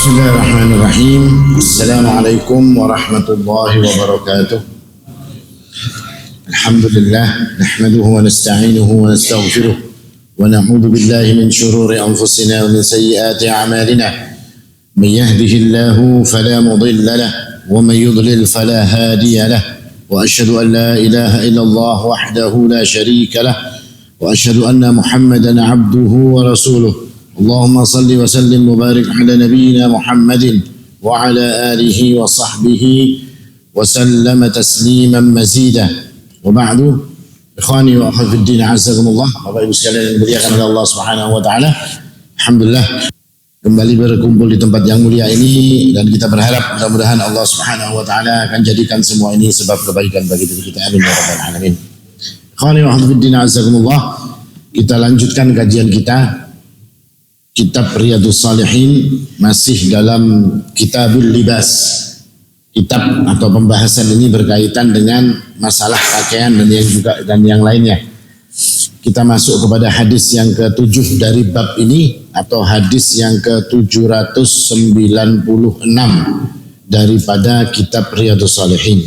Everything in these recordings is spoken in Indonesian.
Bismillahirrahmanirrahim. Assalamualaikum warahmatullahi wabarakatuh. Alhamdulillah, nahmaduhu wa nasta'inuhu wa nastaghfiruh wa na'udzu billahi min shururi anfusina wa min sayyiati a'malina. Man yahdihillahu fala mudilla lahu wa man yudlil fala hadiya lahu. Wa asyhadu an la ilaha illallah wahdahu la syarika lahu wa asyhadu anna Muhammadan 'abduhu wa rasuluh. Allahumma salli wa sallim wa barik ala nabiyyina Muhammadin wa ala alihi wa sahbihi wa sallama tasliman mazida. Wa ba'du, ikhwani wa akhwati fid din, azzakumullah. Bapak Ibu sekalian yang dimuliakan oleh Allah Subhanahu wa taala. Alhamdulillah kembali berkumpul di tempat yang mulia ini, dan kita berharap mudah-mudahan Allah Subhanahu wa taala akan jadikan semua ini sebab kebaikan bagi diri kita. Amin ya rabbal alamin. Ikhwani wa akhwati fid din, azzakumullah. Kita lanjutkan kajian kita Kitab Riyadhus Shalihin, masih dalam Kitabul Libas. Kitab atau pembahasan ini berkaitan dengan masalah pakaian dan yang lainnya. Kita masuk kepada hadis yang ke-7 dari bab ini, atau hadis yang ke-796 daripada Kitab Riyadhus Shalihin.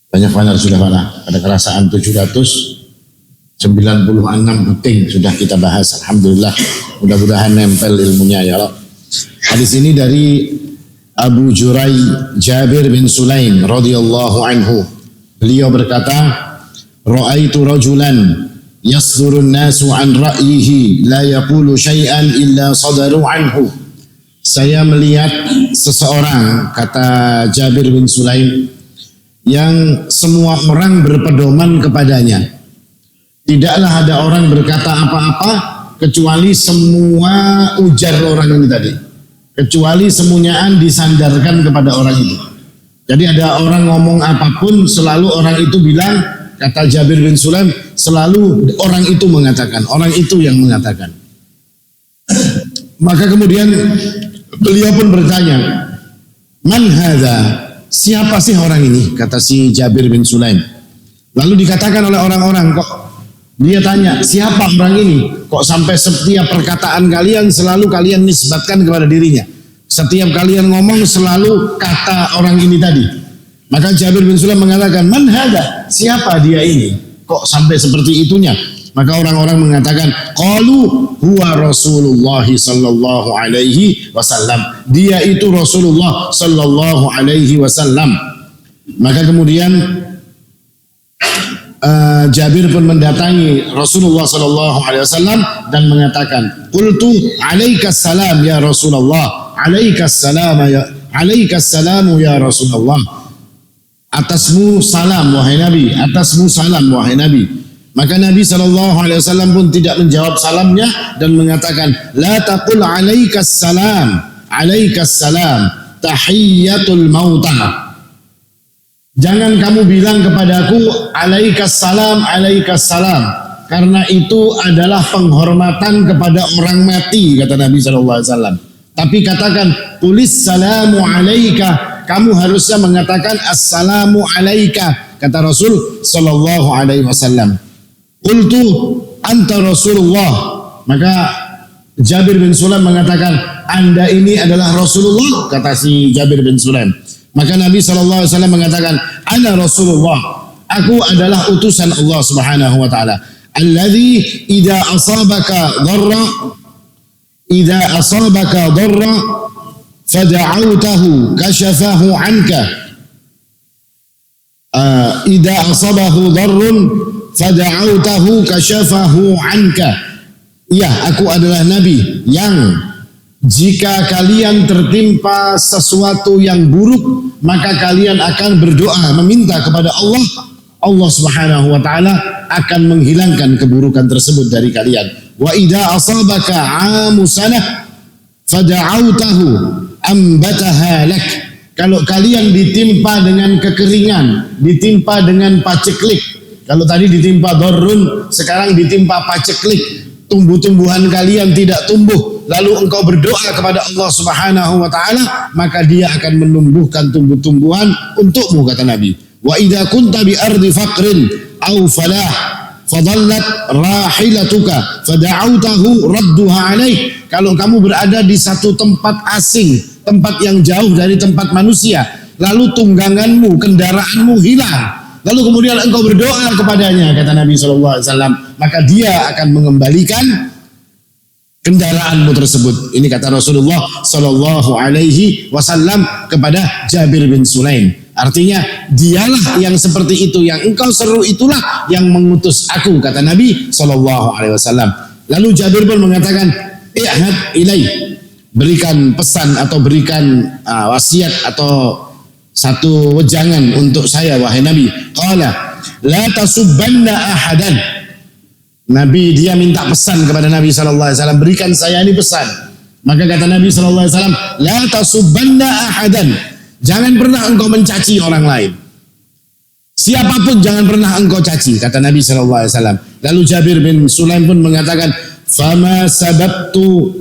Banyak mana sudah pada kerasaan 796 penting sudah kita bahas. Alhamdulillah, mudah-mudahan nempel ilmunya ya Allah. Hadis ini dari Abu Jurai Jabir bin Sulaim radhiyallahu anhu. Beliau berkata, "Ra'aitu rajulan yasdurun nasu an ra'yihi la yaqulu syai'an illa sadaru anhu." Saya melihat seseorang, kata Jabir bin Sulaim, yang semua orang berpedoman kepadanya. Tidaklah ada orang berkata apa-apa kecuali semua ujar orang ini tadi. Kecuali semuanyaan disandarkan kepada orang itu. Jadi ada orang ngomong apapun, selalu orang itu bilang, kata Jabir bin Sulaim, selalu orang itu mengatakan, orang itu yang mengatakan. Maka kemudian beliau pun bertanya, "Man hadza?" Siapa sih orang ini? Kata si Jabir bin Sulaim. Lalu dikatakan oleh orang-orang, dia tanya, siapa orang ini? Kok sampai setiap perkataan kalian selalu kalian nisbatkan kepada dirinya? Setiap kalian ngomong selalu kata orang ini tadi. Maka Jabir bin Sulaim mengatakan, "Man hada?" Siapa dia ini? Kok sampai seperti itunya? Maka orang-orang mengatakan, "Qalu huwa Rasulullah sallallahu alaihi wasallam." Dia itu Rasulullah sallallahu alaihi wasallam. Maka kemudian Jabir pun mendatangi Rasulullah sallallahu alaihi wasallam dan mengatakan, "Qultu alaikas salam ya Rasulullah, alaikas salam ya Rasulullah." Atasmu salam wahai Nabi, atasmu salam wahai Nabi. Maka Nabi sallallahu alaihi wasallam pun tidak menjawab salamnya dan mengatakan, "La taqul alaikas salam, tahiyyatul mautah." Jangan kamu bilang kepadaku alaikas salam, karena itu adalah penghormatan kepada orang mati, kata Nabi SAW. Tapi katakan, tulis salamu alaika, kamu harusnya mengatakan assalamu alaika, kata Rasul Sallallahu Alaihi Wasallam. Qultu anta Rasulullah. Maka Jabir bin Sulaim mengatakan, Anda ini adalah Rasulullah, kata si Jabir bin Sulaim. Maka Nabi SAW mengatakan, "Ana Rasulullah, aku adalah utusan Allah Subhanahu wa taala. Alladzi idza asabaka dharra fad'autahu kashafahu 'anka." Idza asabahu dharrun fad'autahu kashafahu 'anka. Ya, aku adalah nabi yang jika kalian tertimpa sesuatu yang buruk, maka kalian akan berdoa meminta kepada Allah. Allah Subhanahu wa taala akan menghilangkan keburukan tersebut dari kalian. Wa idza asabaka 'amu sanah fad'autahu ambataha lak. Kalau kalian ditimpa dengan kekeringan, ditimpa dengan paceklik. Kalau tadi ditimpa dharrun, sekarang ditimpa paceklik. Tumbuh-tumbuhan kalian tidak tumbuh, lalu engkau berdoa kepada Allah Subhanahu wa taala, maka Dia akan menumbuhkan tumbuh-tumbuhan untukmu, kata Nabi. Wa idza kunta bi ardi faqrin aw falah fadallat rahilatuka fada'autahu radduha alaik. Kalau kamu berada di satu tempat asing, tempat yang jauh dari tempat manusia, lalu tungganganmu, kendaraanmu hilang, lalu kemudian engkau berdoa kepadanya, kata Nabi SAW, maka dia akan mengembalikan kendaraanmu tersebut. Ini kata Rasulullah Sallallahu Alaihi Wasallam kepada Jabir bin Sulaim. Artinya dialah yang seperti itu, yang engkau seru itulah yang mengutus aku, kata Nabi Sallallahu Alaihi Wasallam. Lalu Jabir pun mengatakan, i'had ilai, berikan pesan atau berikan wasiat atau satu wejangan untuk saya wahai Nabi. Qala la tasubbanna ahadan. Nabi dia minta pesan kepada Nabi SAW, berikan saya ini pesan. Maka kata Nabi SAW, la tasubbanna ahadan, jangan pernah engkau mencaci orang lain. Siapapun jangan pernah engkau caci, kata Nabi SAW. Lalu Jabir bin Sulaim pun mengatakan, fama sababtu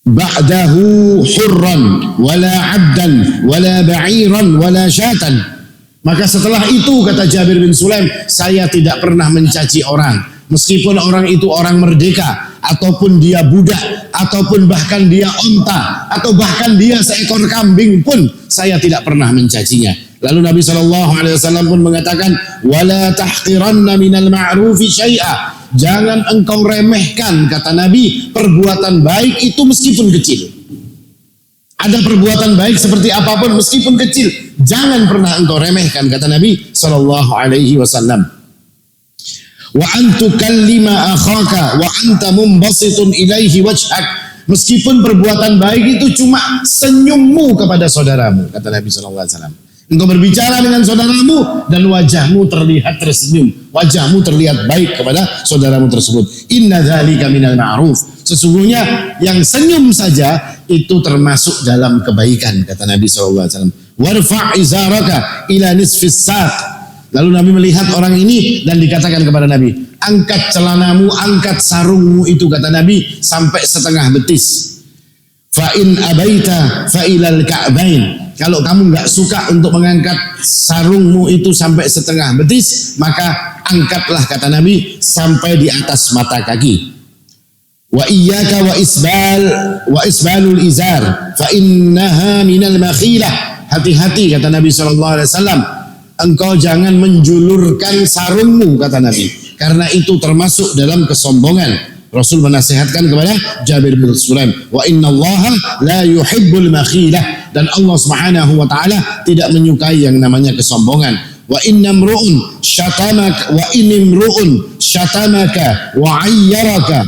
ba'dahu hurran wala abdan wala ba'iran wala syatan. Maka setelah itu, kata Jabir bin Sulaim, saya tidak pernah mencaci orang, meskipun orang itu orang merdeka, ataupun dia budak, ataupun bahkan dia onta, atau bahkan dia seekor kambing pun saya tidak pernah mencacinya. Lalu Nabi SAW pun mengatakan, wala tahqiranna minal ma'rufi syai'a, jangan engkau remehkan, kata Nabi, perbuatan baik itu meskipun kecil. Ada perbuatan baik seperti apapun meskipun kecil, jangan pernah engkau remehkan, kata Nabi Sallallahu Alaihi Wasallam. Wa antukallima akhaka wa anta mumbasitun ilaihi wajhak, meskipun perbuatan baik itu cuma senyummu kepada saudaramu, kata Nabi Sallallahu Alaihi Wasallam. Engkau berbicara dengan saudaramu dan wajahmu terlihat tersenyum, wajahmu terlihat baik kepada saudaramu tersebut. Inna dzalika minal ma'ruf, sesungguhnya yang senyum saja itu termasuk dalam kebaikan, kata Nabi SAW. Warfa' izaraka ila nisfis saq. Lalu Nabi melihat orang ini dan dikatakan kepada Nabi, angkat celanamu, angkat sarungmu itu, kata Nabi, sampai setengah betis. Fa in abaita fa ilal ka'bain. Kalau kamu nggak suka untuk mengangkat sarungmu itu sampai setengah betis, maka angkatlah, kata Nabi, sampai di atas mata kaki. Wa iyyaka wa isbalul izar fa innaha minal makhilah. Hati-hati, kata Nabi SAW, engkau jangan menjulurkan sarungmu, kata Nabi, karena itu termasuk dalam kesombongan. Rasul menasihatkan kepada Jabir bin Sulaim, wa innallaha la yuhibbul makhilah, dan Allah Subhanahu wa taala tidak menyukai yang namanya kesombongan. Wa innamru'un syatamaka wa inimru'un syatamaka wa 'ayyaraka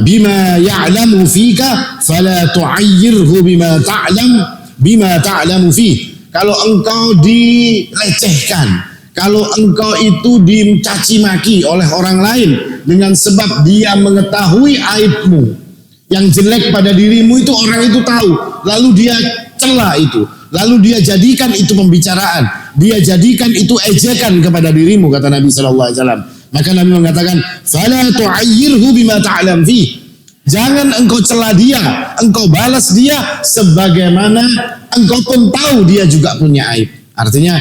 bima ya'lamu fika fala tu'ayyirhu bima ta'lamu fi. Kalau engkau dilecehkan, kalau engkau itu dicaci maki oleh orang lain dengan sebab dia mengetahui aibmu, yang jelek pada dirimu itu orang itu tahu, lalu dia cela itu, lalu dia jadikan itu pembicaraan, dia jadikan itu ejekan kepada dirimu, kata Nabi SAW. Maka Nabi mengatakan, fala tu'ayyirhu bima ta'lam fi. Jangan engkau cela dia, engkau balas dia sebagaimana engkau pun tahu dia juga punya aib. Artinya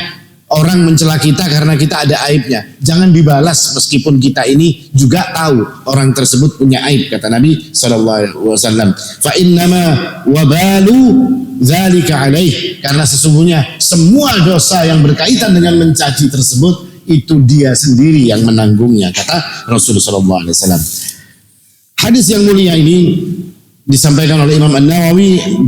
orang mencela kita karena kita ada aibnya, jangan dibalas meskipun kita ini juga tahu orang tersebut punya aib, kata Nabi SAW. Fa innama wabalu dzalika alaih, karena sesungguhnya semua dosa yang berkaitan dengan mencaci tersebut itu dia sendiri yang menanggungnya, kata Rasulullah SAW. Hadis yang mulia ini disampaikan oleh Imam An-Nawawi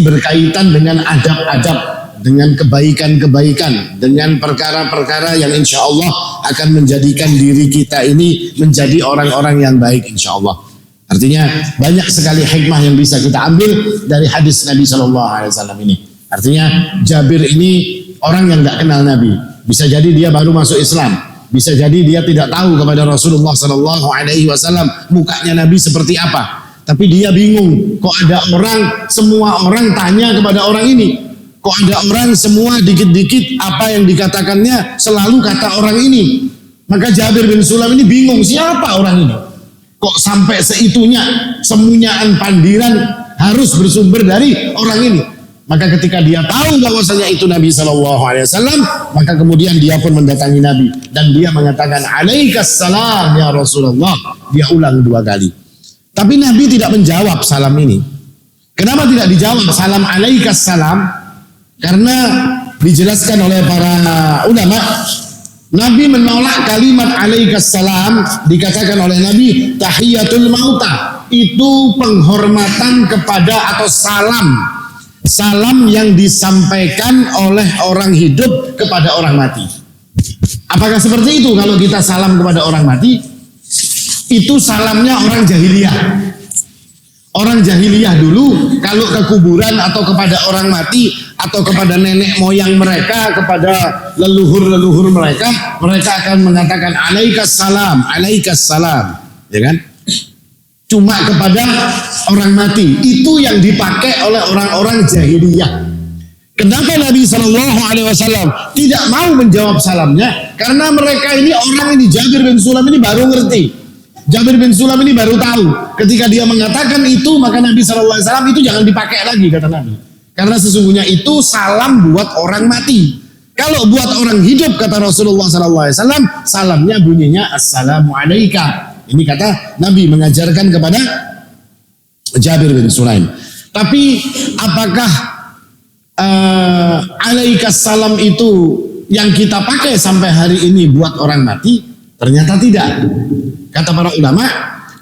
berkaitan dengan adab-adab, dengan kebaikan-kebaikan, dengan perkara-perkara yang insya Allah akan menjadikan diri kita ini menjadi orang-orang yang baik insya Allah. Artinya banyak sekali hikmah yang bisa kita ambil dari hadis Nabi SAW ini. Artinya Jabir ini orang yang gak kenal Nabi. Bisa jadi dia baru masuk Islam. Bisa jadi dia tidak tahu kepada Rasulullah SAW mukanya Nabi seperti apa. Tapi dia bingung, kok ada orang, semua orang tanya kepada orang ini. Kok ada orang semua dikit-dikit apa yang dikatakannya selalu kata orang ini. Maka Jabir bin Sulaim ini bingung, siapa orang ini? Kok sampai seitunya semunyaan pandiran harus bersumber dari orang ini? Maka ketika dia tahu bahwasanya itu Nabi SAW, maka kemudian dia pun mendatangi Nabi dan dia mengatakan alaikas salam ya Rasulullah. Dia ulang 2 kali. Tapi Nabi tidak menjawab salam ini. Kenapa tidak dijawab salam alaikas salam? Karena dijelaskan oleh para ulama, Nabi menolak kalimat alaikas salam, dikatakan oleh Nabi tahiyatul mauta, itu penghormatan kepada atau salam yang disampaikan oleh orang hidup kepada orang mati. Apakah seperti itu kalau kita salam kepada orang mati? Itu salamnya orang jahiliyah. Orang jahiliyah dulu kalau ke kuburan atau kepada orang mati atau kepada nenek moyang mereka, kepada leluhur-leluhur mereka akan mengatakan alaikas salam, ya kan? Cuma kepada orang mati. Itu yang dipakai oleh orang-orang jahiliyah. Kenapa Nabi SAW tidak mau menjawab salamnya? Karena mereka ini orang ini, Jabir bin Sulam ini baru ngerti. Jabir bin Sulam ini baru tahu. Ketika dia mengatakan itu, maka Nabi SAW itu jangan dipakai lagi, kata Nabi. Karena sesungguhnya itu salam buat orang mati. Kalau buat orang hidup, kata Rasulullah SAW, salamnya bunyinya assalamu alaika. Ini kata Nabi mengajarkan kepada Jabir bin Sulaim. Tapi apakah alaikas salam itu yang kita pakai sampai hari ini buat orang mati? Ternyata tidak. Kata para ulama,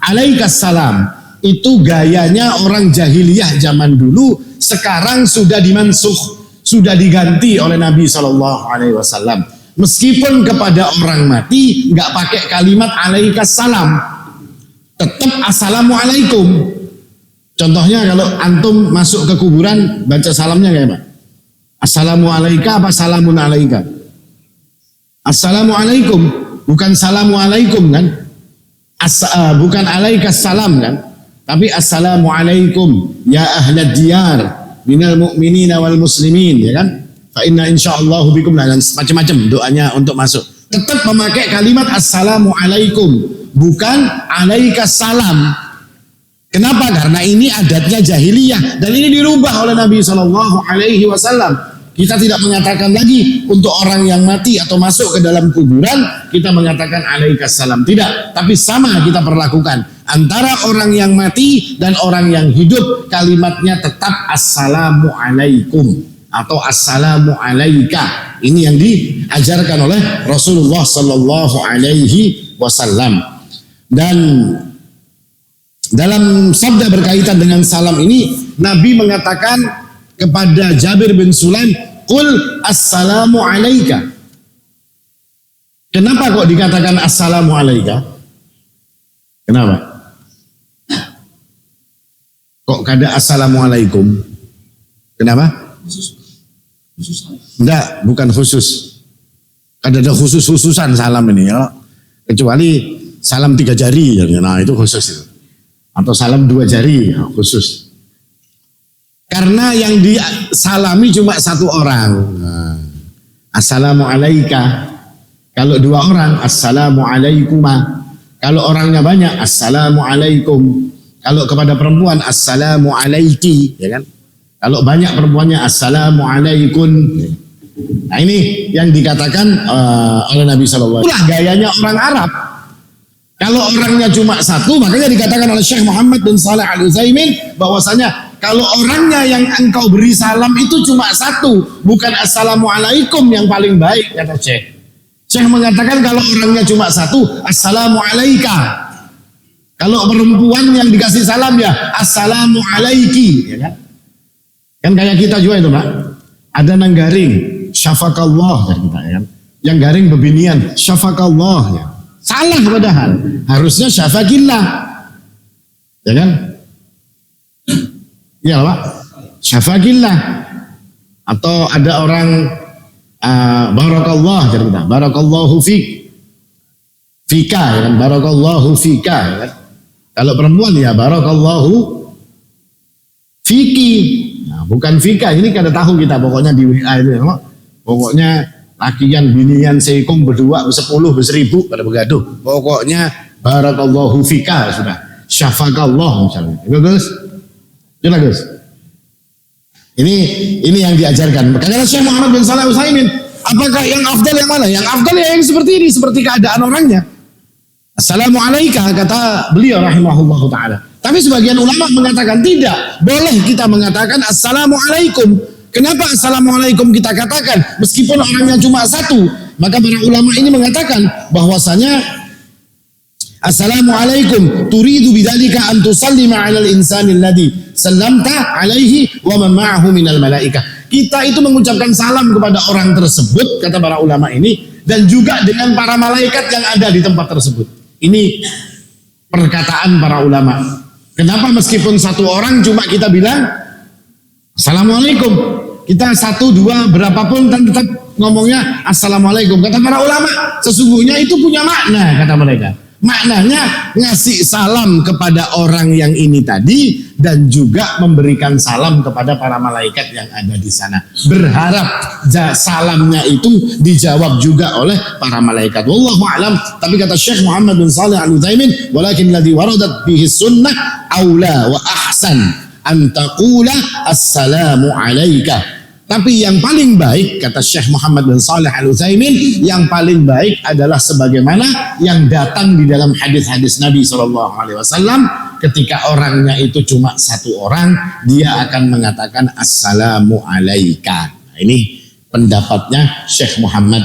alaikas salam itu gayanya orang jahiliyah zaman dulu, sekarang sudah dimansuh, sudah diganti oleh Nabi SAW. Meskipun kepada orang mati nggak pakai kalimat alaikas salam, tetap assalamualaikum. Contohnya kalau antum masuk ke kuburan baca salamnya kayak apa? Assalamualaikum apa salamun alaika? Assalamualaikum, bukan salamualaikum kan? Bukan alaikas salam kan? Tapi assalamualaikum ya ahlad diyar minal mu'minina wal muslimin, ya kan? Fa inna insyaallahu bikum, dan macam-macam doanya untuk masuk. Tetap memakai kalimat assalamualaikum, bukan alaikas salam. Kenapa? Karena ini adatnya jahiliyah dan ini dirubah oleh Nabi SAW. Kita tidak mengatakan lagi untuk orang yang mati atau masuk ke dalam kuburan kita mengatakan alaikas salam, tidak. Tapi sama kita perlakukan antara orang yang mati dan orang yang hidup, kalimatnya tetap assalamualaikum atau assalamu alaika. Ini yang diajarkan oleh Rasulullah sallallahu alaihi wasallam. Dan dalam sabda berkaitan dengan salam ini, Nabi mengatakan kepada Jabir bin Sulaim, "Qul assalamu alaika." Kenapa kok dikatakan assalamu alaika? Kenapa? Kok kada assalamualaikum? Kenapa? Enggak, bukan khusus. Kan ada khusus-khususan salam ini ya. Kecuali salam 3 jari, nah itu khusus itu. Atau salam 2 jari, ya, khusus. Karena yang disalami cuma 1 orang. Nah, assalamu alaika. Kalau 2 orang, assalamu alaikuma. Kalau orangnya banyak, assalamu alaikum. Kalau kepada perempuan, assalamu alaiki, ya kan? Kalau banyak perempuannya assalamualaikum. Nah ini yang dikatakan oleh Nabi SAW. Itulah gayanya orang Arab. Kalau orangnya cuma 1, makanya dikatakan oleh Syekh Muhammad bin Shalih Al-Utsaimin bahwasanya kalau orangnya yang engkau beri salam itu cuma 1, bukan assalamualaikum yang paling baik, kata Syekh. Syekh mengatakan kalau orangnya cuma 1, assalamualaika. Kalau perempuan yang dikasih salam ya assalamualaiki, ya kan? Kan kayak kita juga itu Pak, ada nang garing, syafakallah dari kita ya kan. Yang garing bebinian, syafakallah ya. Salah padahal, harusnya syafakillah. Ya kan? Ya Pak, syafakillah. Atau ada orang barakallah dari kita, barakallahu fika ya kan, barakallahu fika ya kan. Kalau perempuan ya barakallahu fiki. Nah, bukan fika, ini kada tahu kita pokoknya di WA itu ya. Pokoknya lakian binian seikung berdua 10 1000 pada begaduh. Pokoknya barakallahu fika sudah. Syafakallah misalnya. Itu Gus. Jelas Gus. Ini yang diajarkan. Kata Syekh Muhammad bin Shalih Al-Utsaimin, apakah yang afdal yang mana? Yang afdal ya yang seperti ini, seperti keadaan orangnya. Assalamualaikum, kata beliau rahimahullahu taala. Tapi sebagian ulama mengatakan tidak, boleh kita mengatakan assalamualaikum. Kenapa assalamualaikum kita katakan meskipun orangnya cuma satu? Maka para ulama ini mengatakan bahwasanya assalamualaikum turidu bidzalika an tusallima 'alal insani alladhi sallamta 'alaihi wa man ma'ahu minal malaikah. Kita itu mengucapkan salam kepada orang tersebut, kata para ulama ini, dan juga dengan para malaikat yang ada di tempat tersebut. Ini perkataan para ulama. Kenapa meskipun satu orang cuma kita bilang assalamualaikum, kita satu dua berapapun tetap ngomongnya assalamualaikum. Kata para ulama, sesungguhnya itu punya makna, kata mereka. Maknanya ngasih salam kepada orang yang ini tadi dan juga memberikan salam kepada para malaikat yang ada di sana. Berharap salamnya itu dijawab juga oleh para malaikat. Wallahu a'lam. Tapi kata Syekh Muhammad bin Shalih Al-Utsaimin, walakin ladzi waradat bihi sunnah aula wa ahsan an taqula assalamu alayka. Tapi yang paling baik, kata Syekh Muhammad bin Shalih Al-Utsaimin, yang paling baik adalah sebagaimana yang datang di dalam hadis-hadis Nabi SAW. Ketika orangnya itu cuma satu orang, dia akan mengatakan assalamu alayka. Nah, ini pendapatnya Syekh Muhammad.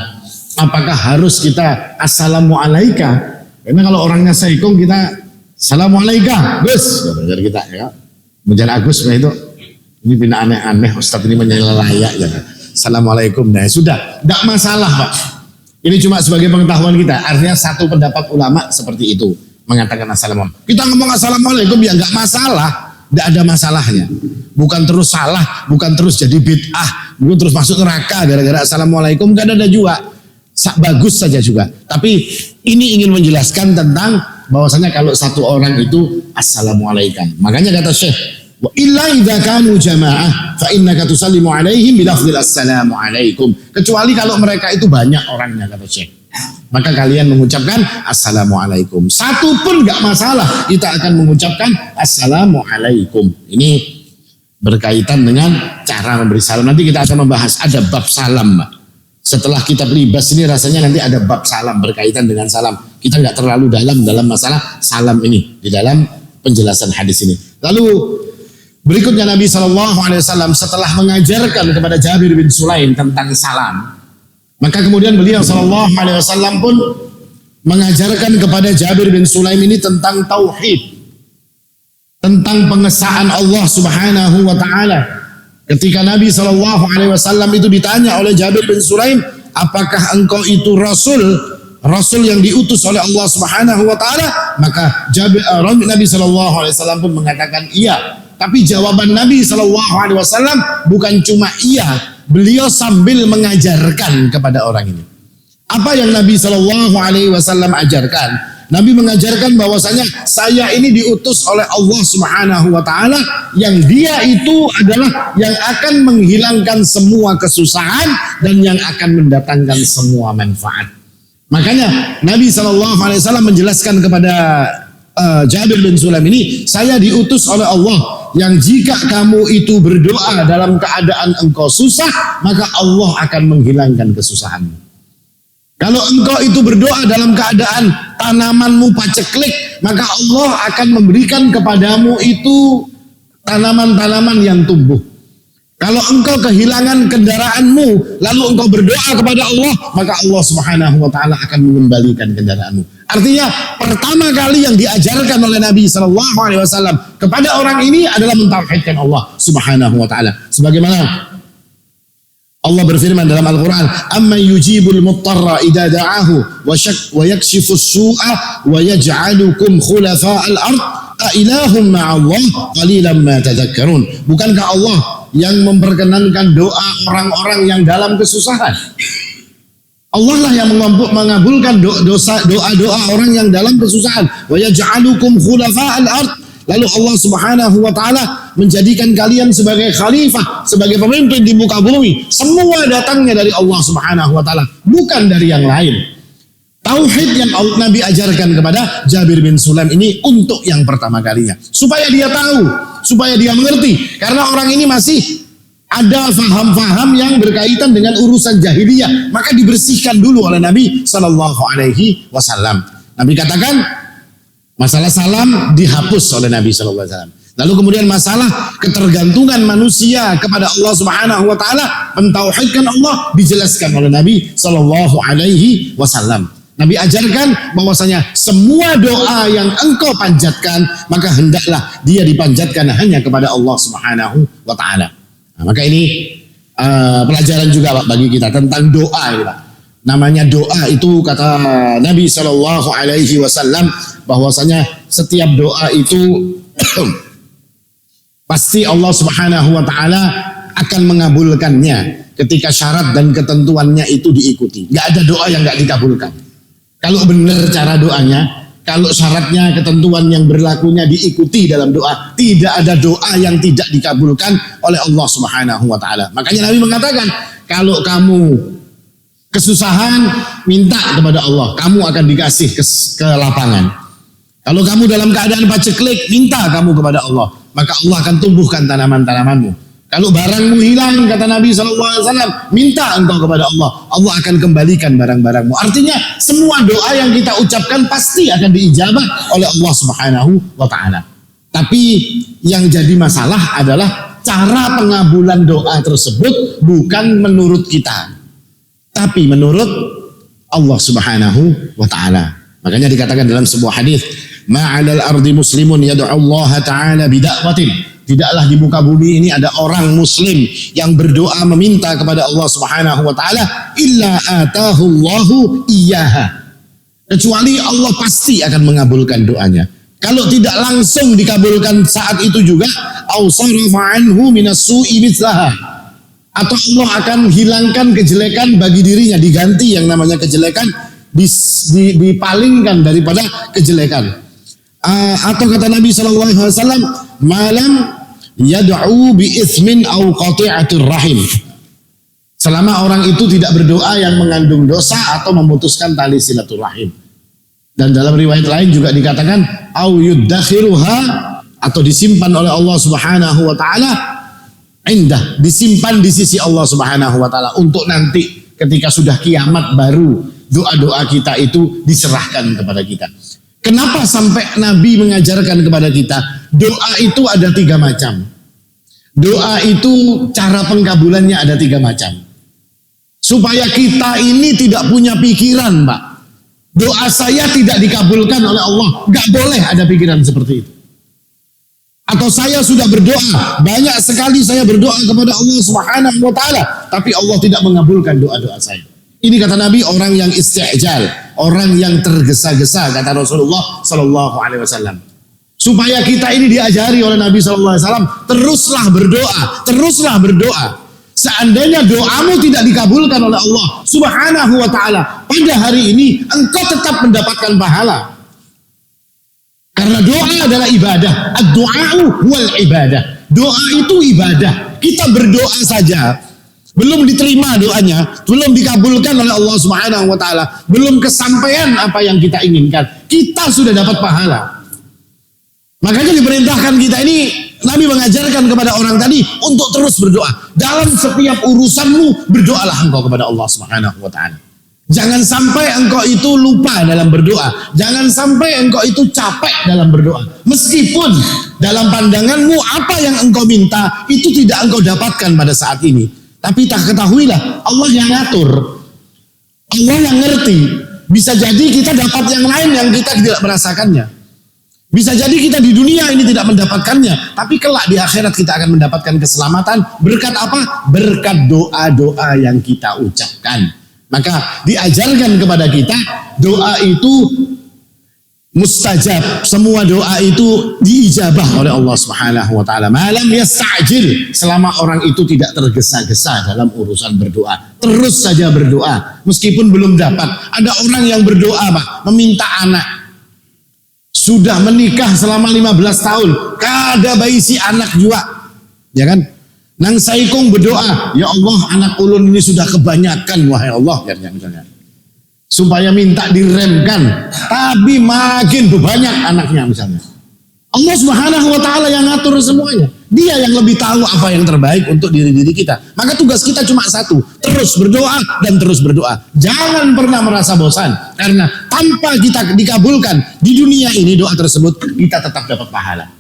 Apakah harus kita assalamu alayka? Karena kalau orangnya Assalamualaikum kita assalamu alayka, Gus. Kita ya. Mujan Agus itu. Ini bina aneh-aneh, Ustadz ini menyelalayak ya. Assalamualaikum, nah sudah, tidak masalah Pak. Ini cuma sebagai pengetahuan kita. Artinya satu pendapat ulama seperti itu, mengatakan assalamualaikum. Kita ngomong assalamualaikum ya nggak masalah, tidak ada masalahnya. Bukan terus salah, bukan terus jadi bid'ah, bukan terus masuk neraka gara-gara assalamualaikum, nggak ada juga. Bagus saja juga. Tapi ini ingin menjelaskan tentang bahwasanya kalau satu orang itu assalamualaikum. Makanya kata Syekh, wa illa idza kanu jamaah fa innaka tusallimu alaihim bilafdil assalamu alaikum. Kecuali kalau mereka itu banyak orangnya, kata Syekh, maka kalian mengucapkan assalamu alaikum. Satu pun enggak masalah, kita akan mengucapkan assalamu alaikum. Ini berkaitan dengan cara memberi salam. Nanti kita akan membahas ada bab salam, Mbak. Setelah kitab libas ini rasanya nanti ada bab salam berkaitan dengan salam. Kita enggak terlalu dalam masalah salam ini di dalam penjelasan hadis ini. Lalu berikutnya Nabi SAW setelah mengajarkan kepada Jabir bin Sulaim tentang salam, maka kemudian beliau SAW pun mengajarkan kepada Jabir bin Sulaim ini tentang tauhid, tentang pengesaan Allah Subhanahu wa taala. Ketika Nabi SAW itu ditanya oleh Jabir bin Sulaim, apakah engkau itu Rasul yang diutus oleh Allah Subhanahu wa taala? Maka Nabi SAW pun mengatakan iya. Tapi jawaban Nabi SAW bukan cuma iya, beliau sambil mengajarkan kepada orang ini. Apa yang Nabi SAW ajarkan? Nabi mengajarkan bahwasanya saya ini diutus oleh Allah Subhanahu wa taala yang dia itu adalah yang akan menghilangkan semua kesusahan dan yang akan mendatangkan semua manfaat. Makanya Nabi SAW menjelaskan kepada Jabir bin Sulaim ini, saya diutus oleh Allah yang jika kamu itu berdoa dalam keadaan engkau susah, maka Allah akan menghilangkan kesusahanmu. Kalau engkau itu berdoa dalam keadaan tanamanmu paceklik, maka Allah akan memberikan kepadamu itu tanaman-tanaman yang tumbuh. Kalau engkau kehilangan kendaraanmu, lalu engkau berdoa kepada Allah, maka Allah Subhanahu wa taala akan mengembalikan kendaraanmu. Artinya pertama kali yang diajarkan oleh Nabi SAW kepada orang ini adalah mentauhidkan Allah Subhanahu wa taala. Sebagaimana Allah berfirman dalam Al-Quran, "Amma yujibul muttarra idza da'ahu wa yakshifus su'a wa yaj'alukum khulafa'al ard a ilahum ma'allah qalilan ma tadhakkarun." Bukankah Allah yang memperkenankan doa orang-orang yang dalam kesusahan? Allah lah yang mengabulkan doa-doa orang yang dalam kesusahan. Wa yaj'alukum khulafa'al ard. Lalu Allah Subhanahu wa taala menjadikan kalian sebagai khalifah, sebagai pemimpin di muka bumi. Semua datangnya dari Allah Subhanahu wa taala, bukan dari yang lain. Tauhid yang Nabi ajarkan kepada Jabir bin Sulaim ini untuk yang pertama kalinya, supaya dia tahu, supaya dia mengerti. Karena orang ini masih ada faham-faham yang berkaitan dengan urusan jahiliyah, maka dibersihkan dulu oleh Nabi Sallallahu Alaihi Wasallam. Nabi katakan masalah salam dihapus oleh Nabi Sallallahu Alaihi Wasallam. Lalu kemudian masalah ketergantungan manusia kepada Allah Subhanahu Wa Taala, mentauhidkan Allah, dijelaskan oleh Nabi Sallallahu Alaihi Wasallam. Nabi ajarkan bahwasanya semua doa yang engkau panjatkan, maka hendaklah dia dipanjatkan hanya kepada Allah Subhanahu Wa Taala. Nah, maka ini pelajaran juga Pak bagi kita tentang doa ini Pak. Namanya doa itu kata Nabi Shallallahu Alaihi Wasallam bahwasanya setiap doa itu pasti Allah Subhanahu Wa Taala akan mengabulkannya ketika syarat dan ketentuannya itu diikuti. Gak ada doa yang gak dikabulkan. Kalau benar cara doanya, kalau syaratnya, ketentuan yang berlakunya diikuti dalam doa, tidak ada doa yang tidak dikabulkan oleh Allah Subhanahu Wa Taala. Makanya Nabi mengatakan, kalau kamu kesusahan, minta kepada Allah, kamu akan dikasih ke lapangan. Kalau kamu dalam keadaan paceklik, minta kamu kepada Allah, maka Allah akan tumbuhkan tanaman-tanamanmu. Kalau barangmu hilang, kata Nabi SAW, minta engkau kepada Allah, Allah akan kembalikan barang-barangmu. Artinya semua doa yang kita ucapkan pasti akan diijabah oleh Allah Subhanahu Wa Taala. Tapi yang jadi masalah adalah cara pengabulan doa tersebut bukan menurut kita, tapi menurut Allah Subhanahu Wa Taala. Makanya dikatakan dalam sebuah hadis, ma'alal ardi muslimun yad'u Allah Ta'ala bida'watin. Tidaklah di muka bumi ini ada orang muslim yang berdoa meminta kepada Allah Subhanahu Wa Taala illa atahu Allahu iyyaha, kecuali Allah pasti akan mengabulkan doanya. Kalau tidak langsung dikabulkan saat itu juga, au sarafa anhu minas su'i mithlaha, atau Allah akan hilangkan kejelekan bagi dirinya, diganti yang namanya kejelekan, dipalingkan daripada kejelekan. Atau kata Nabi Sallallahu Alaihi Wasallam, malam yad'u bi itsmin au qati'atir rahim, selama orang itu tidak berdoa yang mengandung dosa atau memutuskan tali silaturahim. Dan dalam riwayat lain juga dikatakan au yuddakhiruha, atau disimpan oleh Allah Subhanahu Wa Taala indah, disimpan di sisi Allah Subhanahu Wa Taala untuk nanti ketika sudah kiamat baru doa-doa kita itu diserahkan kepada kita. Kenapa sampai Nabi mengajarkan kepada kita doa itu ada 3 macam. Doa itu cara pengkabulannya ada 3 macam. Supaya kita ini tidak punya pikiran, Pak, doa saya tidak dikabulkan oleh Allah. Gak boleh ada pikiran seperti itu. Atau saya sudah berdoa, banyak sekali saya berdoa kepada Allah Subhanahu Wa Taala, tapi Allah tidak mengabulkan doa-doa saya. Ini kata Nabi orang yang isti'jal, orang yang tergesa-gesa, kata Rasulullah Sallallahu Alaihi Wasallam. Supaya kita ini diajari oleh Nabi Sallallahu Alaihi Wasallam, teruslah berdoa, teruslah berdoa. Seandainya doamu tidak dikabulkan oleh Allah Subhanahu Wa Taala pada hari ini, engkau tetap mendapatkan pahala. Karena doa adalah ibadah. Ad-du'a'u wal ibadah. Doa itu ibadah. Kita berdoa saja, belum diterima doanya, belum dikabulkan oleh Allah Subhanahu Wa Taala, belum kesampaian apa yang kita inginkan, kita sudah dapat pahala. Makanya diperintahkan kita ini, Nabi mengajarkan kepada orang tadi untuk terus berdoa. Dalam setiap urusanmu, berdoalah engkau kepada Allah Subhanahu Wa Taala. Jangan sampai engkau itu lupa dalam berdoa. Jangan sampai engkau itu capek dalam berdoa. Meskipun dalam pandanganmu apa yang engkau minta itu tidak engkau dapatkan pada saat ini. Tapi tak ketahuilah Allah yang ngatur, Allah yang ngerti. Bisa jadi kita dapat yang lain yang kita tidak merasakannya. Bisa jadi kita di dunia ini tidak mendapatkannya, tapi kelak di akhirat kita akan mendapatkan keselamatan. Berkat apa? Berkat doa-doa yang kita ucapkan. Maka diajarkan kepada kita doa itu mustajab, semua doa itu diijabah oleh Allah Subhanahu Wa Taala. Malam yasta'jil, selama orang itu tidak tergesa-gesa dalam urusan berdoa, terus saja berdoa meskipun belum dapat. Ada orang yang berdoa, Pak, meminta anak, sudah menikah selama 15 tahun, kada bayi si anak juga, ya kan? Nang saikung berdoa, ya Allah, anak ulun ini sudah kebanyakan, wahai Allah, ya misalnya. Supaya minta diremkan, tapi makin banyak anaknya misalnya. Allah Subhanahu wa ta'ala yang ngatur semuanya. Dia yang lebih tahu apa yang terbaik untuk diri-diri kita. Maka tugas kita cuma satu, terus berdoa dan terus berdoa. Jangan pernah merasa bosan, karena tanpa kita dikabulkan di dunia ini doa tersebut, kita tetap dapat pahala.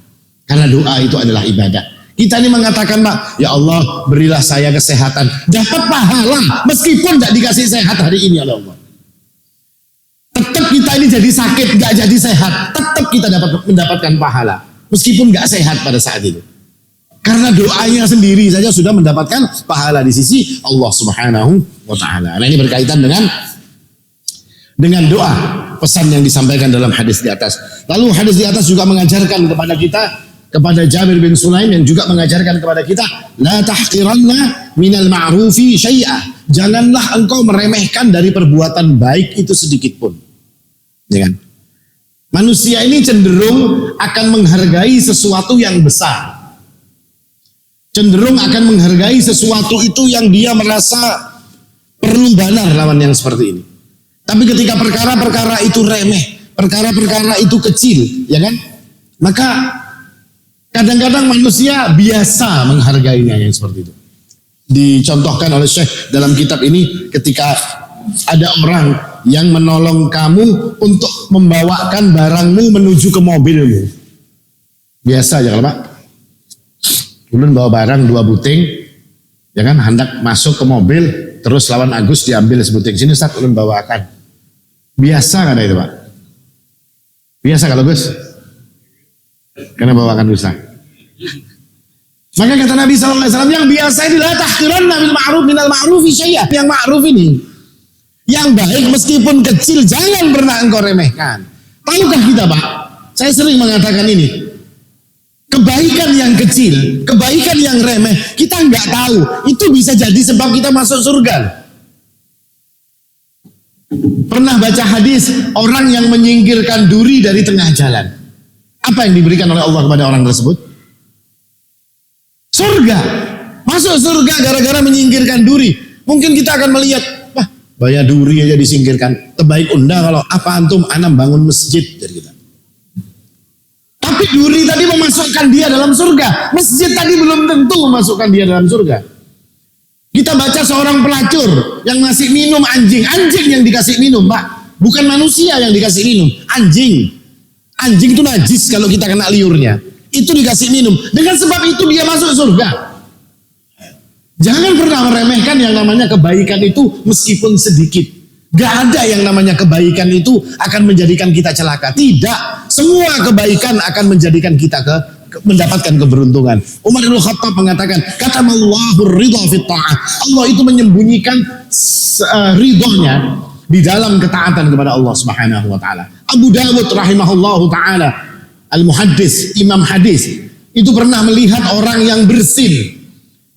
Karena doa itu adalah ibadah. Kita ini mengatakan, Pak, ya Allah berilah saya kesehatan, dapat pahala meskipun tidak dikasih sehat hari ini oleh Allah. Tetap kita ini jadi sakit, gak jadi sehat, tetap kita mendapatkan pahala meskipun gak sehat pada saat itu. Karena doanya sendiri saja sudah mendapatkan pahala di sisi Allah Subhanahu wa ta'ala. Nah, ini berkaitan dengan doa, pesan yang disampaikan dalam hadis di atas. Lalu hadis di atas juga mengajarkan kepada kita, kepada Jabir bin Sulaim yang juga mengajarkan kepada kita, la tahqiranna minal ma'rufi syai'ah. Janganlah engkau meremehkan dari perbuatan baik itu sedikit pun. Ya kan? Manusia ini cenderung akan menghargai sesuatu yang besar. Cenderung akan menghargai sesuatu itu yang dia merasa perlu benar lawan yang seperti ini. Tapi ketika perkara-perkara itu remeh, perkara-perkara itu kecil, ya kan? Maka kadang-kadang manusia biasa menghargainya yang seperti itu. Dicontohkan oleh Syekh dalam kitab ini ketika ada orang yang menolong kamu untuk membawakan barangmu menuju ke mobilmu. Biasa aja kalau Pak. Ulun bawa barang 2 buting, ya kan, hendak masuk ke mobil, terus lawan Agus diambil sebuting. Sini Ustaz, ulun bawakan. Biasa kan itu Pak? Biasa kalau Gus? Karena bawakan Ustaz. Maka kata Nabi SAW, yang biasa ini la tahqiranna bil ma'ruf minal ma'rufi syai'ah. Yang ma'ruf ini, yang baik meskipun kecil, jangan pernah engkau remehkan. Tahukah kita Pak, saya sering mengatakan ini, kebaikan yang kecil, kebaikan yang remeh, kita nggak tahu, itu bisa jadi sebab kita masuk surga. Pernah baca hadis, orang yang menyingkirkan duri dari tengah jalan. Apa yang diberikan oleh Allah kepada orang tersebut? Surga. Masuk surga gara-gara menyingkirkan duri. Mungkin kita akan melihat, wah, bayar duri aja disingkirkan. Terbaik undang kalau apa antum anam bangun masjid dari kita. Tapi duri tadi memasukkan dia dalam surga. Masjid tadi belum tentu memasukkan dia dalam surga. Kita baca seorang pelacur yang ngasih minum anjing. Anjing yang dikasih minum, Pak. Bukan manusia yang dikasih minum. Anjing. Anjing itu najis kalau kita kena liurnya. Itu dikasih minum. Dengan sebab itu dia masuk surga. Jangan pernah meremehkan yang namanya kebaikan itu meskipun sedikit. Gak ada yang namanya kebaikan itu akan menjadikan kita celaka. Tidak. Semua kebaikan akan menjadikan kita mendapatkan keberuntungan. Umar bin Khattab mengatakan, katamallahu ridha fit ta'ah. Allah itu menyembunyikan ridhonya di dalam ketaatan kepada Allah Subhanahu wa taala. Abu Dawud rahimahullahu taala, al-muhaddis, imam hadis, itu pernah melihat orang yang bersin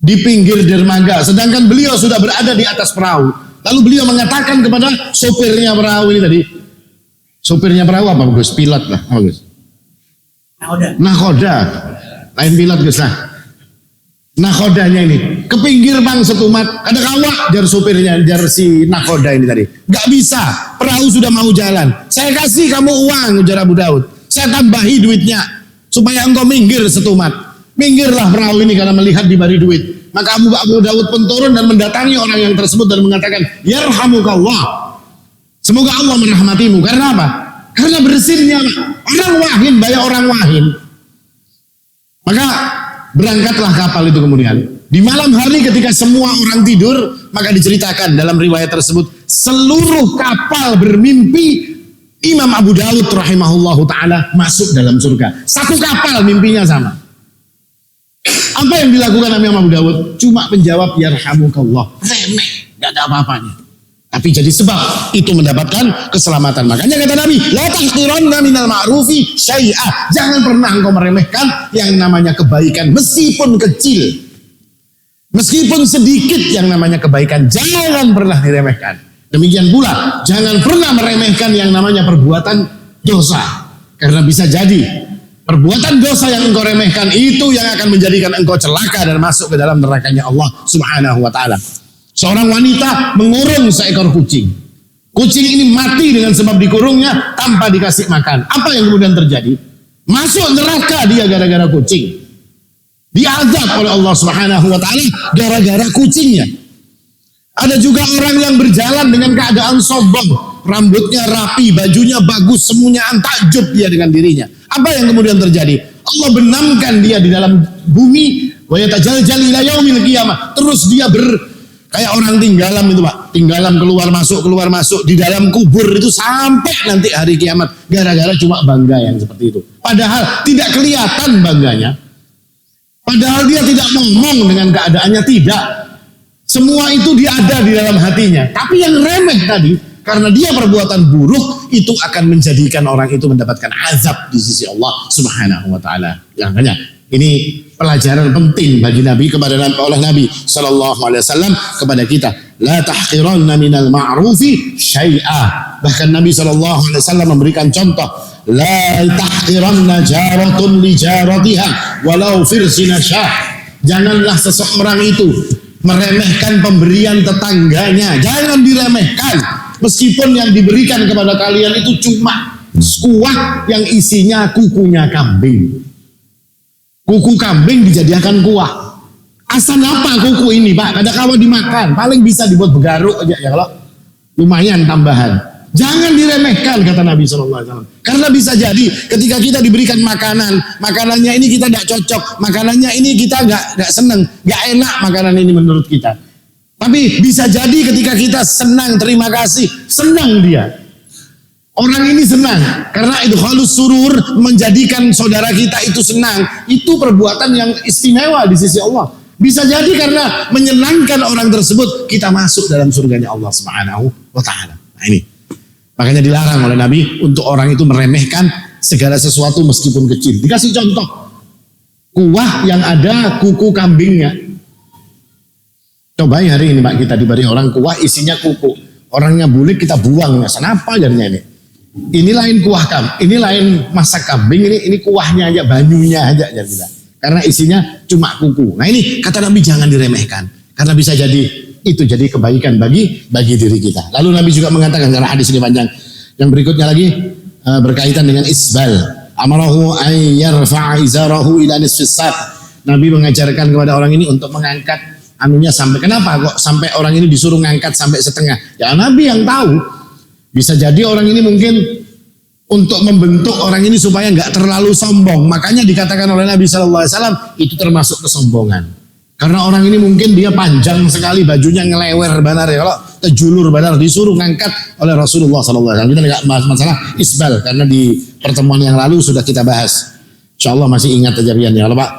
di pinggir dermaga, sedangkan beliau sudah berada di atas perahu. Lalu beliau mengatakan kepada sopirnya perahu ini tadi, sopirnya perahu apa Gus? Pilot lah, apa Gus? Nakoda, lain pilot Gus lah. Nakodanya ini ke pinggir bang setumat, ada kawak jar sopirnya, jar si nakoda ini tadi. Gak bisa, perahu sudah mau jalan. Saya kasih kamu uang, ujar Abu Daud. Saya tambahi duitnya supaya engkau minggir setumat. Minggirlah perahu ini karena melihat diberi duit. Maka Abu Daud pun turun dan mendatangi orang yang tersebut dan mengatakan, yarhamukallah. Semoga Allah merahmatimu. Karena apa? Karena bersinnya orang wahin, bayar orang wahin. Maka berangkatlah kapal itu kemudian. Di malam hari ketika semua orang tidur, maka diceritakan dalam riwayat tersebut, seluruh kapal bermimpi Imam Abu Dawud rahimahullahu ta'ala masuk dalam surga. Satu kapal mimpinya sama. Apa yang dilakukan Imam Abu Dawud? Cuma menjawab yarhamukallah. Remeh, gak ada apa-apanya. Tapi jadi sebab itu mendapatkan keselamatan. Makanya kata Nabi, la tahqiranna minal ma'rufi syai'ah. Jangan pernah engkau meremehkan yang namanya kebaikan meskipun kecil. Meskipun sedikit yang namanya kebaikan, jangan pernah diremehkan. Demikian pula, jangan pernah meremehkan yang namanya perbuatan dosa. Karena bisa jadi perbuatan dosa yang engkau remehkan itu yang akan menjadikan engkau celaka dan masuk ke dalam nerakanya Allah Subhanahu wa ta'ala. Seorang wanita mengurung seekor kucing. Kucing ini mati dengan sebab dikurungnya tanpa dikasih makan. Apa yang kemudian terjadi? Masuk neraka dia gara-gara kucing. Diazab oleh Allah Subhanahu wa taala gara-gara kucingnya. Ada juga orang yang berjalan dengan keadaan sombong, rambutnya rapi, bajunya bagus, semuanya takjub dia dengan dirinya. Apa yang kemudian terjadi? Allah benamkan dia di dalam bumi, wa yatajaljal ila yaumil qiyamah. Terus dia kayak orang tinggalan itu, Pak. Tinggalan keluar masuk di dalam kubur itu sampai nanti hari kiamat gara-gara cuma bangga yang seperti itu. Padahal tidak kelihatan bangganya. Padahal dia tidak ngomong dengan keadaannya, tidak. Semua itu dia ada di dalam hatinya. Tapi yang remeh tadi, karena dia perbuatan buruk, itu akan menjadikan orang itu mendapatkan azab di sisi Allah Subhanahu wa taala. Makanya ini pelajaran penting bagi Nabi oleh Nabi sallallahu alaihi wasallam kepada kita. La tahqiranna minal ma'rufi syai'a. Bahkan Nabi sallallahu alaihi wasallam memberikan contoh, la tahqiranna jaratun li jaratiha walau firsina syah. Janganlah seseorang itu meremehkan pemberian tetangganya. Jangan diremehkan. Meskipun yang diberikan kepada kalian itu cuma kuah yang isinya kukunya kambing. Kuku kambing dijadikan kuah. Asal apa kuku ini, Pak? Kada kawa dimakan. Paling bisa dibuat begaruk aja ya, kalau lumayan tambahan. Jangan diremehkan, kata Nabi SAW. Karena bisa jadi ketika kita diberikan makanannya ini kita tidak cocok, makanannya ini kita nggak seneng, nggak enak makanan ini menurut kita. Tapi bisa jadi ketika kita senang, terima kasih, senang dia. Orang ini senang karena idkhalus surur, menjadikan saudara kita itu senang. Itu perbuatan yang istimewa di sisi Allah. Bisa jadi karena menyenangkan orang tersebut kita masuk dalam surganya Allah Subhanahu wa taala. Nah ini. Makanya dilarang oleh Nabi untuk orang itu meremehkan segala sesuatu meskipun kecil. Dikasih contoh. Kuah yang ada kuku kambingnya. Coba hari ini Pak, kita diberi orang kuah isinya kuku. Orangnya bulik kita buang. Kenapa jadinya ini? Ini lain kuah ini lain masak kambing, ini kuahnya aja, banyunya aja jadinya. Karena isinya cuma kuku. Nah ini kata Nabi jangan diremehkan. Karena bisa jadi itu jadi kebaikan bagi diri kita. Lalu Nabi juga mengatakan, karena hadis ini panjang. Yang berikutnya lagi berkaitan dengan isbal. Amarahu an yarfa'a izarahu ila nisfis saq. Nabi mengajarkan kepada orang ini untuk mengangkat anunya sampai, kenapa kok sampai orang ini disuruh ngangkat sampai setengah? Ya Nabi yang tahu. Bisa jadi orang ini mungkin untuk membentuk orang ini supaya nggak terlalu sombong. Makanya dikatakan oleh Nabi SAW itu termasuk kesombongan. Karena orang ini mungkin dia panjang sekali, bajunya ngelewer banar ya, kalau terjulur banar, disuruh ngangkat oleh Rasulullah SAW. Kita nggak bahas masalah isbal karena di pertemuan yang lalu sudah kita bahas. Insya Allah masih ingat aja ya Pak.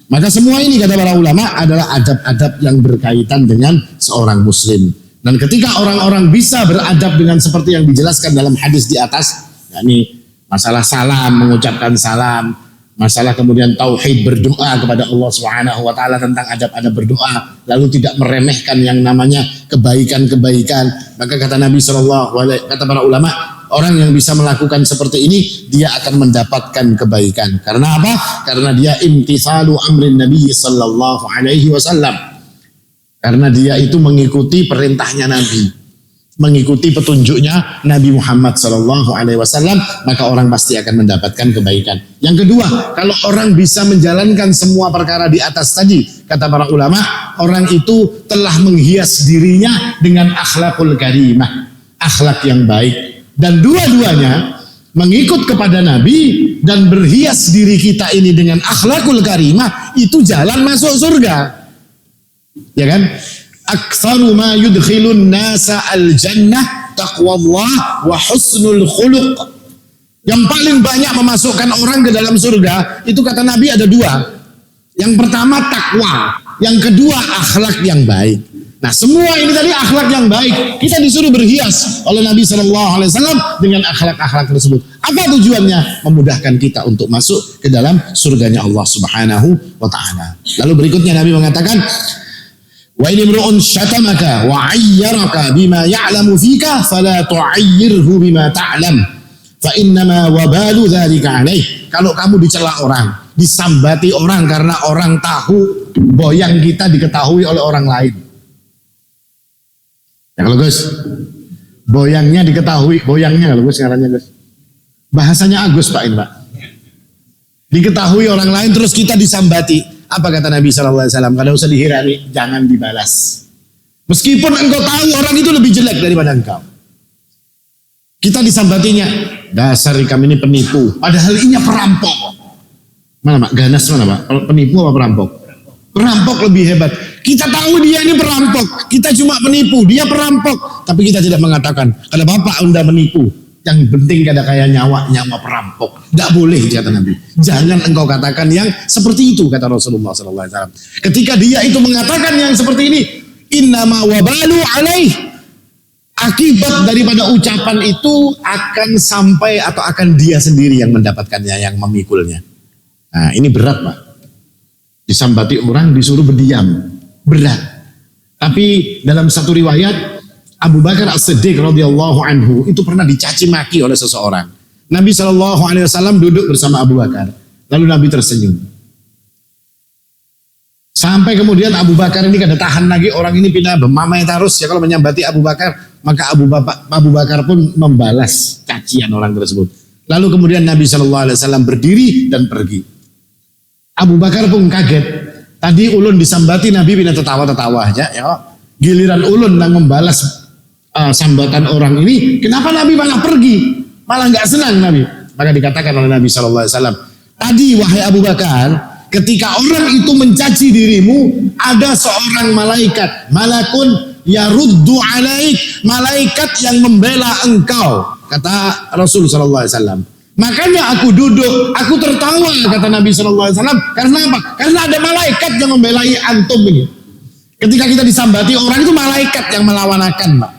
Maka semua ini kata para ulama adalah adab-adab yang berkaitan dengan seorang muslim. Dan ketika orang-orang bisa beradab dengan seperti yang dijelaskan dalam hadis di atas, yakni masalah salam, mengucapkan salam, masalah kemudian tauhid, berdoa kepada Allah Subhanahu wa taala tentang adab-adab berdoa, lalu tidak meremehkan yang namanya kebaikan-kebaikan, maka kata Nabi SAW, kata para ulama, orang yang bisa melakukan seperti ini dia akan mendapatkan kebaikan. Karena apa? Karena dia imtithalu amrin Nabi sallallahu alaihi wasallam. Karena dia itu mengikuti perintahnya Nabi, mengikuti petunjuknya Nabi Muhammad sallallahu alaihi wasallam, maka orang pasti akan mendapatkan kebaikan. Yang kedua, kalau orang bisa menjalankan semua perkara di atas tadi, kata para ulama, orang itu telah menghias dirinya dengan akhlakul karimah, akhlak yang baik. Dan dua-duanya mengikut kepada Nabi dan berhias diri kita ini dengan akhlakul karimah, itu jalan masuk surga. Ya kan? Aktsaru ma yudkhilun nasa al-jannah taqwallah wa husnul khuluq. Yang paling banyak memasukkan orang ke dalam surga itu kata Nabi ada dua. Yang pertama takwa, yang kedua akhlak yang baik. Nah semua ini tadi akhlak yang baik, kita disuruh berhias oleh Nabi SAW dengan akhlak-akhlak tersebut. Apa tujuannya? Memudahkan kita untuk masuk ke dalam surganya Allah Subhanahu wa taala. Lalu berikutnya Nabi mengatakan, wa in imru'un syatamaka wa 'ayyaraka bima ya'lamu fika fala tu'ayyirhu bima ta'lam fa innama wabalu dzalika 'alaih. Kalau kamu dicela orang, disambati orang karena orang tahu boyang kita diketahui oleh orang lain. Ya kalau Gus, boyangnya diketahui, boyangnya kalau Gus ngarannya Gus. Bahasanya Agus Pak ini Pak. diketahui orang lain terus kita disambati. Apa kata Nabi SAW? Kada usah dihirami, jangan dibalas. Meskipun engkau tahu orang itu lebih jelek daripada engkau. Kita disambatinya, dasar kami ini penipu. Padahal ini perampok. Mana Pak? Ganas mana Pak? Penipu apa perampok? Perampok lebih hebat. Kita tahu dia ini perampok. Kita cuma penipu, dia perampok. Tapi kita tidak mengatakan, kalau Bapak Anda menipu. Yang penting kada kaya nyawa perampok. Tidak boleh, kata Nabi. Jangan engkau katakan yang seperti itu, kata Rasulullah SAW. Ketika dia itu mengatakan yang seperti ini, innama wabalu alaih. Akibat daripada ucapan itu akan sampai atau akan dia sendiri yang mendapatkannya, yang memikulnya. Nah ini berat Pak. Disambati orang disuruh berdiam. Berat. Tapi dalam satu riwayat, Abu Bakar As-Siddiq radhiyallahu anhu itu pernah dicaci maki oleh seseorang. Nabi SAW duduk bersama Abu Bakar. Lalu Nabi tersenyum. Sampai kemudian Abu Bakar ini kada tahan lagi, orang ini pindah bermamai terus ya kalau menyambati Abu Bakar, maka Abu Bakar pun membalas cacian orang tersebut. Lalu kemudian Nabi SAW berdiri dan pergi. Abu Bakar pun kaget. Tadi ulun disambati Nabi pindah tertawa-tertawa aja ya. Giliran ulun yang membalas sambatan orang ini, kenapa Nabi malah pergi? Malah nggak senang Nabi. Maka dikatakan oleh Nabi SAW, tadi wahai Abu Bakar, ketika orang itu mencaci dirimu, ada seorang malaikat, malakun yaruddu alaik, malaikat yang membela engkau, kata Rasul SAW. Makanya aku duduk, aku tertawa, kata Nabi SAW. Karena apa? Karena ada malaikat yang membelai antum ini. Ketika kita disambati orang itu malaikat yang melawanakan, Pak.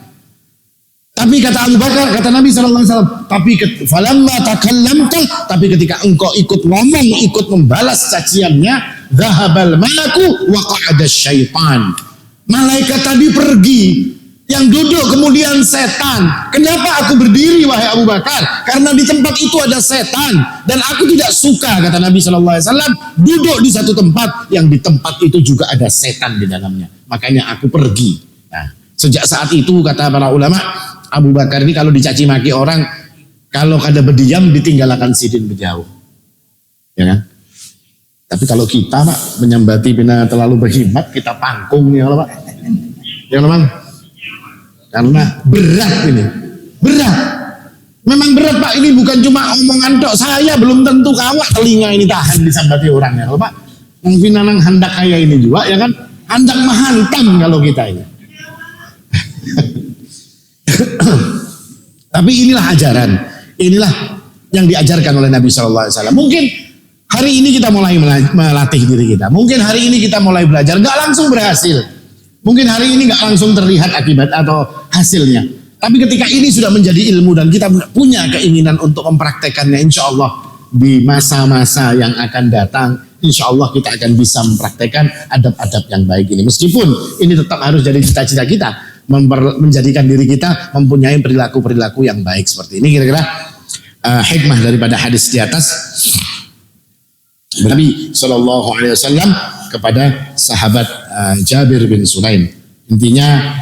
Tapi kata Abu Bakar, kata Nabi SAW, tapi falamma takallamta, tapi ketika engkau ikut ngomong, ikut membalas caciannya, dhahabal malaku wa qa'ada syaitan. Malaikat tadi pergi, yang duduk kemudian setan. Kenapa aku berdiri wahai Abu Bakar? Karena di tempat itu ada setan dan aku tidak suka, kata Nabi SAW, duduk di satu tempat yang di tempat itu juga ada setan di dalamnya. Makanya aku pergi. Nah, sejak saat itu kata para ulama, Abu Bakar ini kalau dicaci maki orang, kalau kada berdiam ditinggalkan sidin berjauh, ya kan? Tapi kalau kita Pak menyambati bina terlalu berhebat, kita pangkung ya Pak, ya Bang? Karena berat ini, berat. Memang berat Pak, ini bukan cuma omongan tok. Saya belum tentu kawak telinga ini tahan disambati orang ya Pak. Mungkin nang hendak kaya ini juga ya kan, hendak menghantam kalau kita ini. Tapi inilah ajaran, inilah yang diajarkan oleh Nabi SAW. Mungkin hari ini kita mulai melatih diri kita, mungkin hari ini kita mulai belajar, nggak langsung berhasil, mungkin hari ini nggak langsung terlihat akibat atau hasilnya. Tapi ketika ini sudah menjadi ilmu dan kita punya keinginan untuk mempraktekannya, insya Allah di masa-masa yang akan datang, insya Allah kita akan bisa mempraktekkan adab-adab yang baik ini. Meskipun ini tetap harus jadi cita-cita kita, menjadikan diri kita mempunyai perilaku-perilaku yang baik seperti ini. Kira-kira hikmah daripada hadis di atas. Nabi SAW kepada sahabat Jabir bin Sulaim. Intinya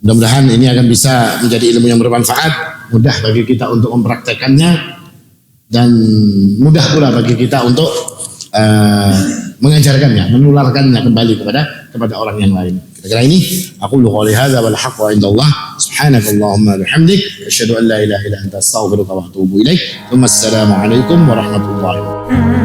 mudah-mudahan ini akan bisa menjadi ilmu yang bermanfaat, mudah bagi kita untuk mempraktekannya dan mudah pula bagi kita untuk mengajarkannya, menularkannya kembali kepada orang yang lain. Kira-kira ini aku qouli hadza wal haqqu indallah subhanakallahumma bihamdik asyhadu an la ilaha illa anta astaghfiruka wa atubu ilaik. Wassalamu alaikum warahmatullahi wabarakatuh.